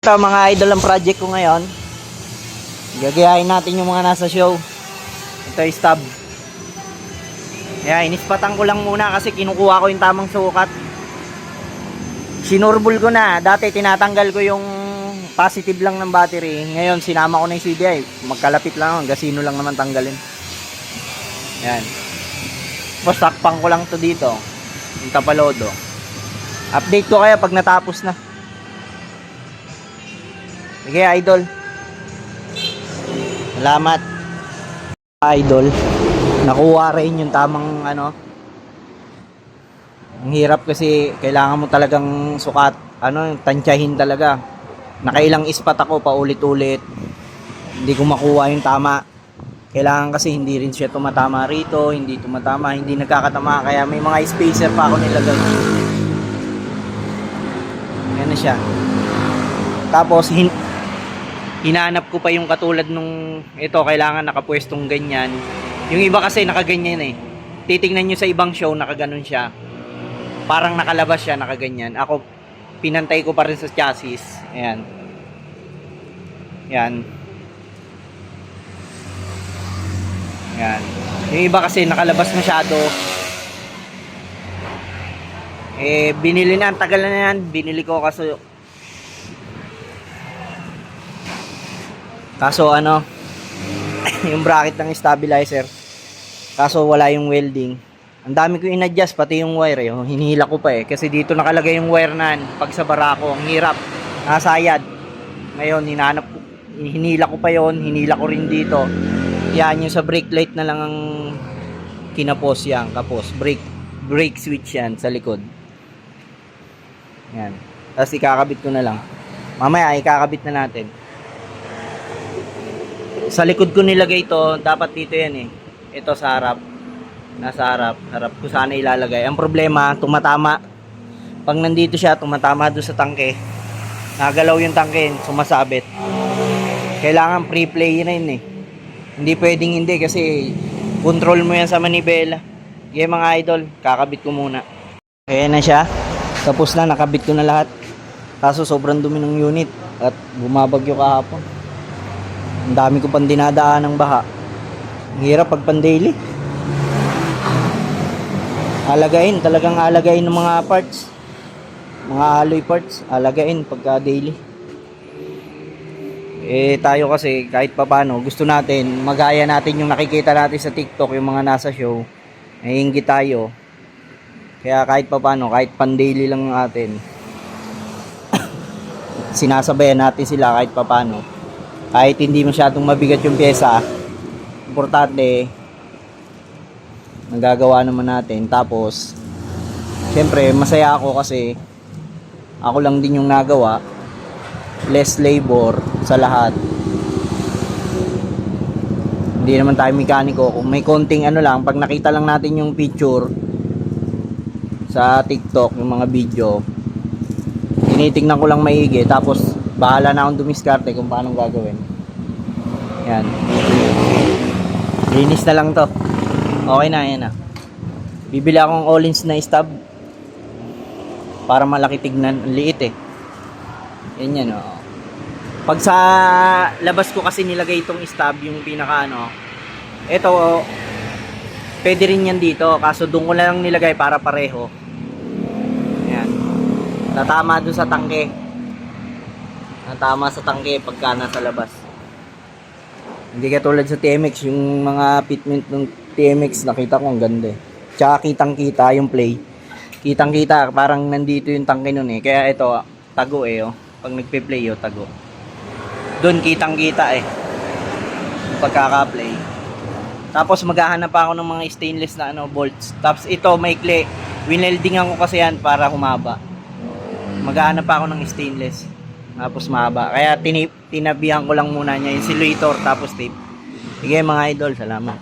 Ito mga idol ang project ko ngayon. Gagayahin natin yung mga nasa show. Ito yung stub. Kaya inispatan ko lang muna kasi kinukuha ko yung tamang sukat. Sinurbol ko na. Dati tinatanggal ko yung positive lang ng battery. Ngayon sinama ko na yung CDI. Magkalapit lang. Gasino lang naman tanggalin. Yan. Tapos takpang ko lang to dito. Yung tapalodo. Update ko kaya pag natapos na. Sige idol. Salamat. Idol. Nakuha rin yung tamang ano. Ang hirap kasi kailangan mo talagang sukat, tansyahin talaga. Nakailang ispat ako paulit-ulit. Hindi ko makuha yung tama. Kailangan kasi hindi rin siya tumatama rito, hindi tumatama, hindi nagkakatama, kaya may mga spacer pa ako nilagay. Yan na siya. Tapos hinanap ko pa yung katulad nung ito, kailangan nakapwestong ganyan. Yung iba kasi nakaganyan eh. Titingnan nyo sa ibang show, nakaganon siya. Parang nakalabas siya, nakaganyan. Ako, pinantay ko pa rin sa chassis. Ayan. Yan. Yan. Yung iba kasi nakalabas masyado. Binili na, ang tagal na yan. Binili ko kaso yung bracket ng stabilizer, kaso wala yung welding. Ang dami ko in-adjust, pati yung wire hinihila ko pa kasi dito nakalagay yung wire nan. Pag sa barako, ang hirap, nasayad. Ngayon hinila ko pa yon, hinila ko rin dito. Yan yung sa brake light na lang ang kinapos yan, kapos brake switch yan sa likod. Yan, tapos ikakabit ko na lang mamaya, ikakabit na natin. Sa likod ko nilagay ito, dapat dito yan ito sa harap, nasa harap ko sana ilalagay. Ang problema, tumatama pag nandito siya, tumatama doon sa tangke, nagalaw yung tangke, sumasabit. Kailangan pre-play na yun hindi pwedeng hindi kasi control mo yan sa manibela. Okay mga idol, kakabit ko muna. Ayan na siya, tapos na, nakabit ko na lahat. Kaso sobrang dumi ng unit at bumabagyo kahapon. Ang dami ko pang dinadaan ng baha. Ang hirap pag pan-daily. Talagang alagain ng mga parts. Mga alloy parts, alagain pagka daily. Tayo kasi kahit papano, gusto natin, magaya natin yung nakikita natin sa TikTok, yung mga nasa show. Naiinggit tayo. Kaya kahit papano, kahit pan-daily lang natin, sinasabayan natin sila kahit papano. Kahit hindi masyadong mabigat yung pyesa, importante nagagawa naman natin. Tapos syempre masaya ako kasi ako lang din yung nagawa, less labor sa lahat. Hindi naman tayo mekaniko. Kung may konting lang, pag nakita lang natin yung picture sa TikTok, yung mga video, tinitingnan ko lang maigi, tapos bahala na akong dumiskarte kung paano gagawin. Yan. Linis na lang to. Okay na, yan na. Bibili akong all-ins na stub para malaki tignan. Ang liit yan Pag sa labas ko kasi nilagay itong stub, yung pinaka ito, pwede rin yan dito, kaso doon ko lang nilagay para pareho. Yan. Tatama dun sa tangke. Natama sa tangke pagka nasa labas. Hindi katulad sa TMX, yung mga fitment ng TMX nakita ko ang ganda Tsaka kitang-kita yung play. Kitang-kita parang nandito yung tangke nun Kaya ito tago pag nagpe-play tago. Doon kitang-kita yung pagkaka-play. Tapos maghahanap pa ako ng mga stainless na bolts. Tapos ito maikli. Wineldingan ko kasi yan para humaba. Maghahanap pa ako ng stainless. Tapos mahaba. Kaya tinabihan ko lang muna niya yung insulator tapos tape. Sige mga idol, salamat.